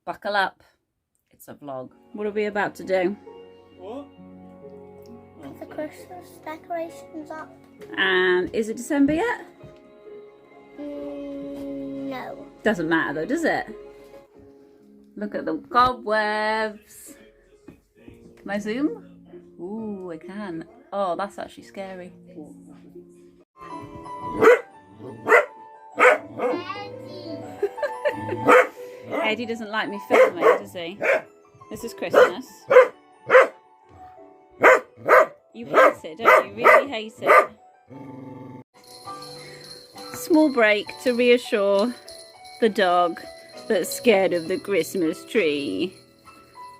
Buckle up. It's a vlog. What are we about to do? What? Put the Christmas decorations up. And is it December yet? No. Doesn't matter though, does it? Look at the cobwebs. Can I zoom? Ooh, I can. Oh, that's actually scary. Eddie doesn't like me filming, does he? This is Christmas. You hate it, don't you? You really hate it. Small break to reassure the dog that's scared of the Christmas tree.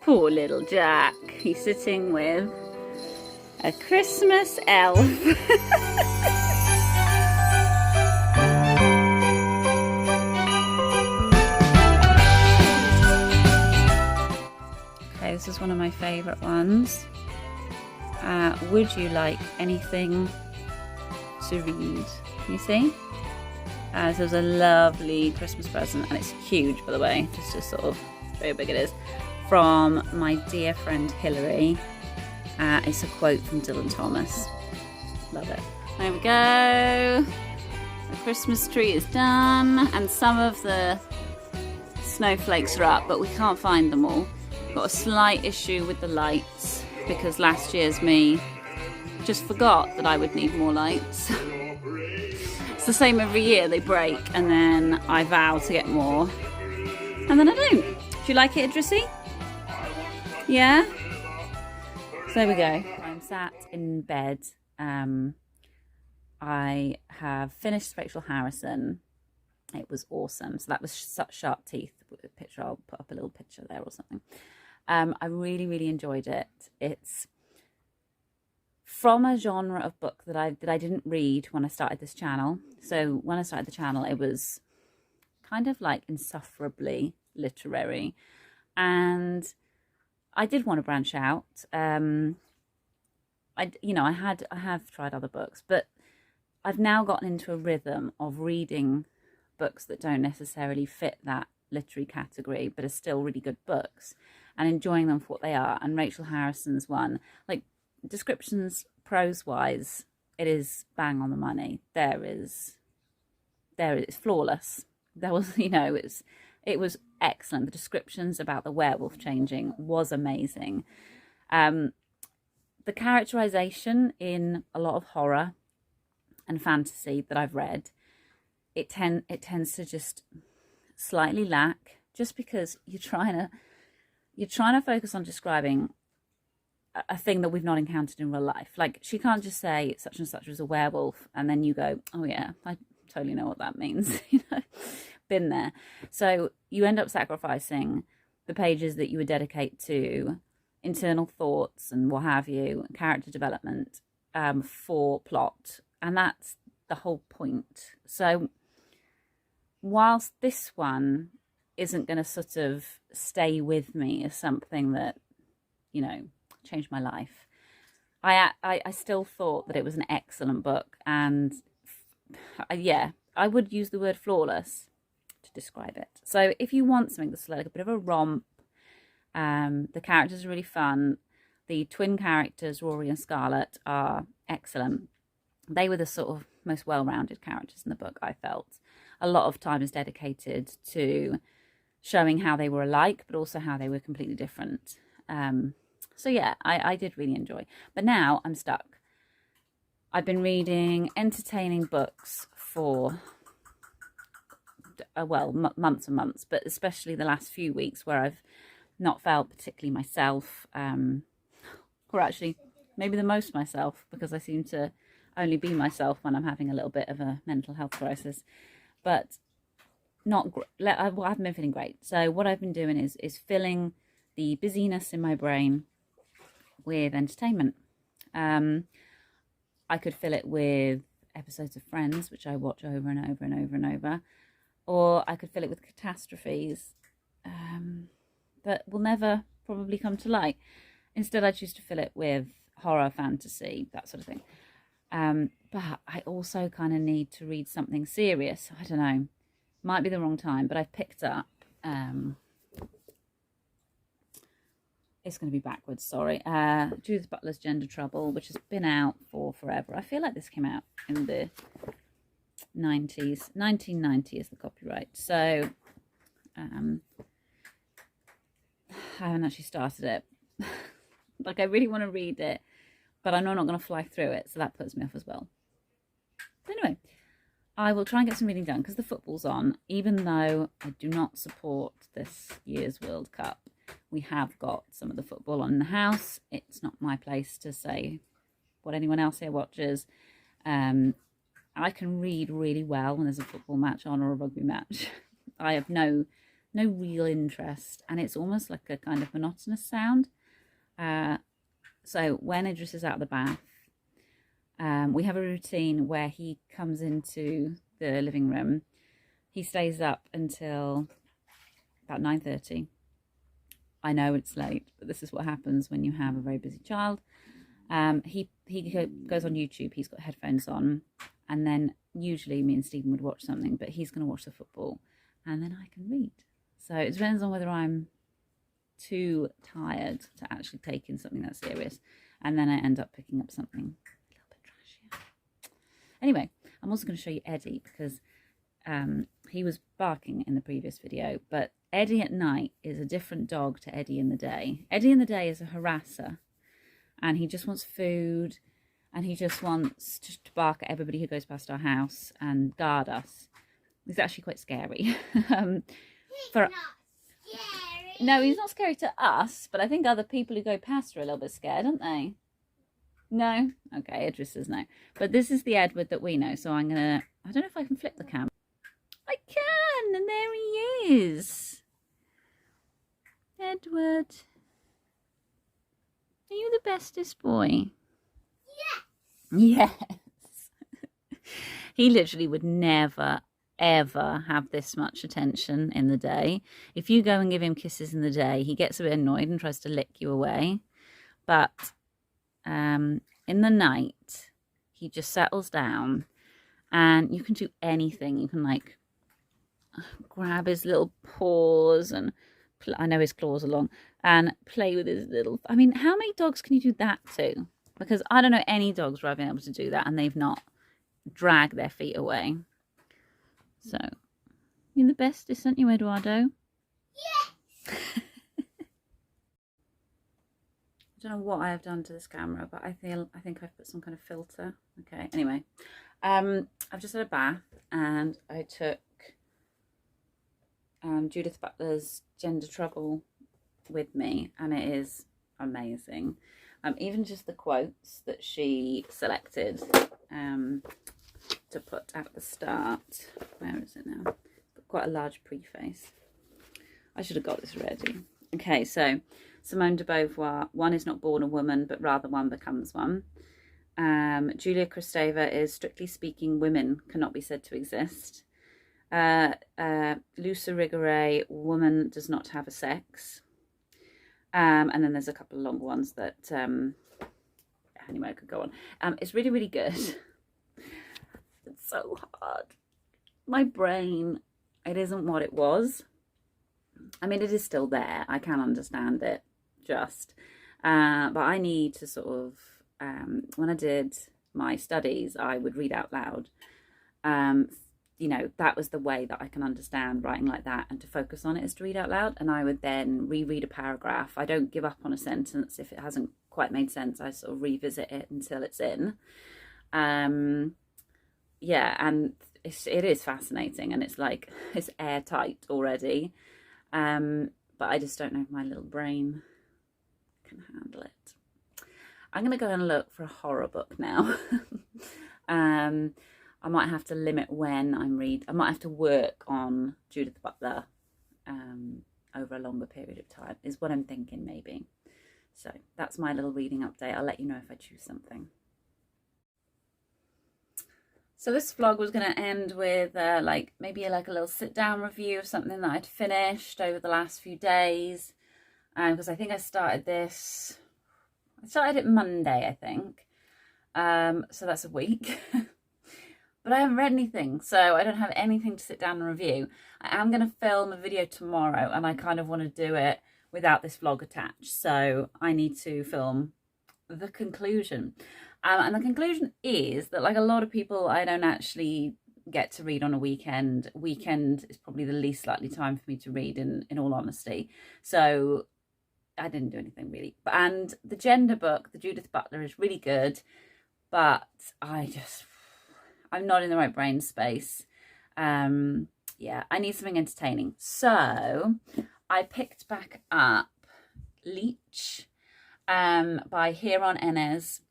Poor little Jack. He's sitting with a Christmas elf. Okay, this is one of my favourite ones. Would you like anything to read? You see? So it was a lovely Christmas present, and it's huge, by the way, just to sort of show you how big it is, from my dear friend Hilary. It's a quote from Dylan Thomas. Love it. There we go. The Christmas tree is done, and some of the snowflakes are up, but we can't find them all. Got a slight issue with the lights, because last year's me just forgot that I would need more lights. It's the same every year, they break, and then I vow to get more, and then I don't. Do you like it, Idrissy? Yeah? So there we go. I'm sat in bed. I have finished Rachel Harrison. It was awesome. So that was such sharp teeth. Picture, I'll put up a little picture there or something. I really, really enjoyed it. It's from a genre of book that I didn't read when I started this channel. So when I started the channel, it was kind of like insufferably literary, and I did want to branch out. I have tried other books, but I've now gotten into a rhythm of reading books that don't necessarily fit that literary category, but are still really good books, and enjoying them for what they are. And Rachel Harrison's one, like, descriptions prose wise, it is bang on the money. It's flawless. There was, it was excellent. The descriptions about the werewolf changing was amazing. The characterization in a lot of horror and fantasy that I've read, it tends to just slightly lack, just because you're trying to focus on describing a thing that we've not encountered in real life. Like, she can't just say such and such was a werewolf and then you go, oh yeah, I totally know what that means. Been there. So you end up sacrificing the pages that you would dedicate to internal thoughts and what have you, character development, for plot, and that's the whole point. So whilst this one isn't going to sort of stay with me as something that, changed my life, I still thought that it was an excellent book, and yeah, I would use the word flawless to describe it. So if you want something that's like a bit of a romp, the characters are really fun. The twin characters, Rory and Scarlett, are excellent. They were the sort of most well-rounded characters in the book, I felt. A lot of time is dedicated to showing how they were alike, but also how they were completely different. So yeah, I did really enjoy. But now I'm stuck. I've been reading entertaining books for, months and months, but especially the last few weeks where I've not felt particularly myself, or actually maybe the most myself, because I seem to only be myself when I'm having a little bit of a mental health crisis. But I haven't been feeling great. So what I've been doing is filling the busyness in my brain with entertainment. I could fill it with episodes of Friends, which I watch over and over and over and over, or I could fill it with catastrophes that will never probably come to light. Instead, I choose to fill it with horror, fantasy, that sort of thing. But I also kind of need to read something serious. I don't know, might be the wrong time, but I've picked up it's going to be backwards, sorry. Judith Butler's Gender Trouble, which has been out for forever. I feel like this came out in the 90s. 1990 is the copyright. So, I haven't actually started it. Like, I really want to read it, but I know I'm not going to fly through it, so that puts me off as well. But anyway, I will try and get some reading done because the football's on. Even though I do not support this year's World Cup, we have got some of the football on in the house. It's not my place to say what anyone else here watches. I can read really well when there's a football match on or a rugby match. I have no real interest, and it's almost like a kind of monotonous sound. So when Idris is out of the bath, we have a routine where he comes into the living room. He stays up until about 9:30. I know it's late, but this is what happens when you have a very busy child. He goes on YouTube. He's got headphones on, and then usually me and Stephen would watch something, but he's going to watch the football, and then I can read. So it depends on whether I'm too tired to actually take in something that's serious, and then I end up picking up something a little bit trashier. Anyway, I'm also going to show you Eddie because he was barking in the previous video, but Eddie at night is a different dog to Eddie in the day. Eddie in the day is a harasser, and he just wants food, and he just wants to bark at everybody who goes past our house and guard us. He's actually quite scary. No, he's not scary to us, but I think other people who go past are a little bit scared, aren't they? No? Okay, Idris says no. But this is the Edward that we know, so I'm going to... I don't know if I can flip the camera. I can, and there he is. Edward. Are you the bestest boy? Yes. Yes. He literally would never, ever have this much attention in the day. If you go and give him kisses in the day, he gets a bit annoyed and tries to lick you away. But in the night, he just settles down, and you can do anything. You can like grab his little paws, and I know his claws are long, and play with his little... I mean, how many dogs can you do that to? Because I don't know any dogs where I've been able to do that and they've not dragged their feet away. So, you're the bestest, aren't you, Eduardo? Yes! I don't know what I have done to this camera, but I think I've put some kind of filter. Okay, anyway. I've just had a bath, and I took Judith Butler's Gender Trouble with me, and it is amazing. Even just the quotes that she selected to put at the start. Where is it now? It's got quite a large preface. I should have got this ready. Okay, so Simone de Beauvoir, one is not born a woman, but rather one becomes one. Julia Kristeva is, strictly speaking, women cannot be said to exist. Luce Irigaray, woman does not have a sex. And then there's a couple of long ones that, anyway, I could go on. It's really, really good. It's so hard. My brain, it isn't what it was. I mean, it is still there. I can understand it, just. But I need to sort of, when I did my studies, I would read out loud. You know, that was the way that I can understand writing like that, and to focus on it is to read out loud. And I would then reread a paragraph. I don't give up on a sentence if it hasn't quite made sense. I sort of revisit it until it's in. Yeah, and it is fascinating, and it's like, it's airtight already. But I just don't know if my little brain can handle it. I'm going to go and look for a horror book now. I might have to limit when I'm reading. I might have to work on Judith Butler over a longer period of time, is what I'm thinking, maybe. So that's my little reading update. I'll let you know if I choose something. So this vlog was going to end with maybe a little sit-down review of something that I'd finished over the last few days. Because I think I started it Monday, I think. So that's a week. But I haven't read anything, so I don't have anything to sit down and review. I am going to film a video tomorrow, and I kind of want to do it without this vlog attached. So I need to film the conclusion. And the conclusion is that, like a lot of people, I don't actually get to read on a weekend. Weekend is probably the least likely time for me to read, in all honesty. So I didn't do anything really. And the gender book, the Judith Butler, is really good, but I'm not in the right brain space. Yeah, I need something entertaining. So I picked back up Leech by Hiron, Ennes.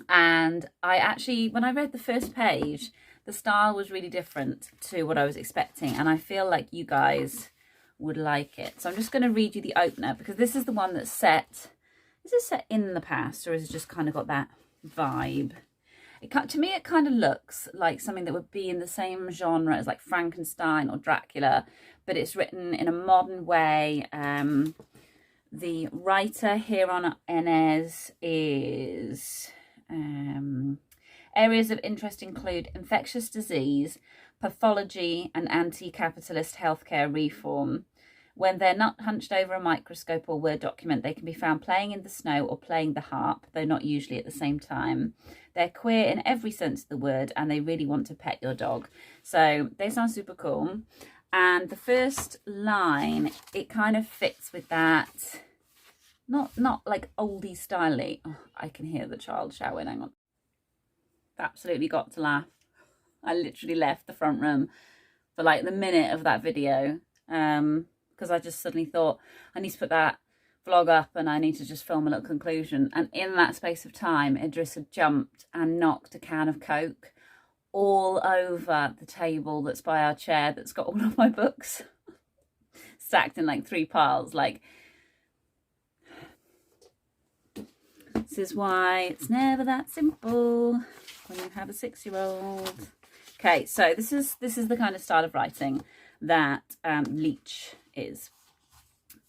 And I actually, when I read the first page, the style was really different to what I was expecting. And I feel like you guys would like it. So I'm just going to read you the opener, because this is the one that's set. Is it set in the past, or is it just kind of got that vibe? To me, it kind of looks like something that would be in the same genre as like Frankenstein or Dracula, but it's written in a modern way. The writer here on Ennes is... areas of interest include infectious disease, pathology, and anti-capitalist healthcare reform. When they're not hunched over a microscope or Word document, they can be found playing in the snow or playing the harp, though not usually at the same time. They're queer in every sense of the word, and they really want to pet your dog. So they sound super cool. And the first line, it kind of fits with that, not like oldie styly. Oh, I can hear the child shouting. Hang on. Absolutely got to laugh. I literally left the front room for like the minute of that video, because I just suddenly thought I need to put that vlog up and I need to just film a little conclusion. And in that space of time, Idris had jumped and knocked a can of Coke all over the table that's by our chair, that's got all of my books stacked in like 3 piles. Like, this is why it's never that simple when you have a 6-year-old. Okay, so this is the kind of style of writing that Leech is.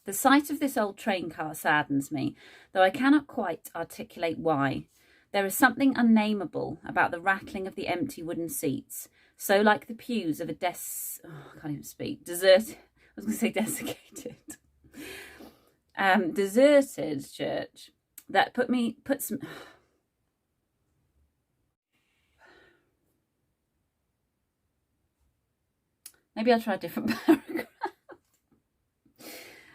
The sight of this old train car saddens me, though I cannot quite articulate why. There is something unnameable about the rattling of the empty wooden seats, so like the pews of a I can't even speak. Deserted church that puts me. Maybe I'll try a different paragraph.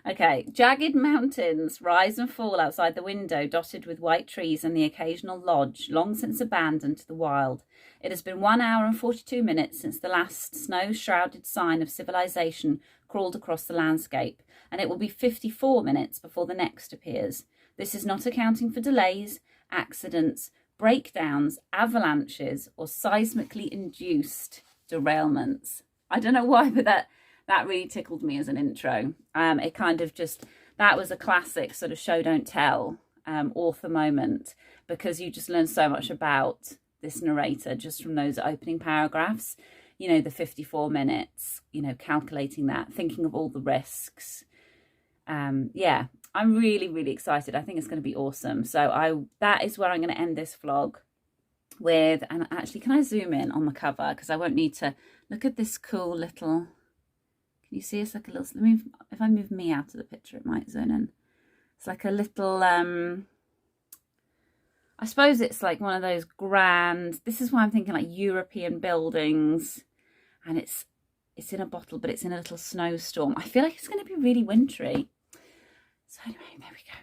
Okay. Jagged mountains rise and fall outside the window, dotted with white trees and the occasional lodge, long since abandoned to the wild. It has been 1 hour and 42 minutes since the last snow-shrouded sign of civilization crawled across the landscape, and it will be 54 minutes before the next appears. This is not accounting for delays, accidents, breakdowns, avalanches, or seismically induced derailments. I don't know why, but that really tickled me as an intro. It kind of just, that was a classic sort of show don't tell author moment, because you just learn so much about this narrator just from those opening paragraphs. You know, the 54 minutes, you know, calculating that, thinking of all the risks. Yeah, I'm really, really excited. I think it's going to be awesome. So that is where I'm going to end this vlog with. And actually, can I zoom in on the cover? Because I won't need to look at this cool little... Can you see it's like a little... if I move me out of the picture, it might zone in. It's like a little... I suppose it's like one of those grand... This is why I'm thinking like European buildings. And it's in a bottle, but it's in a little snowstorm. I feel like it's going to be really wintry. So anyway, there we go.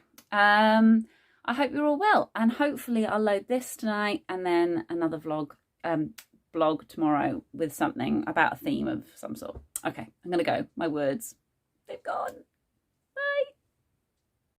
I hope you're all well. And hopefully I'll load this tonight and then another vlog tomorrow with something about a theme of some sort. Okay, I'm going to go. My words, they've gone.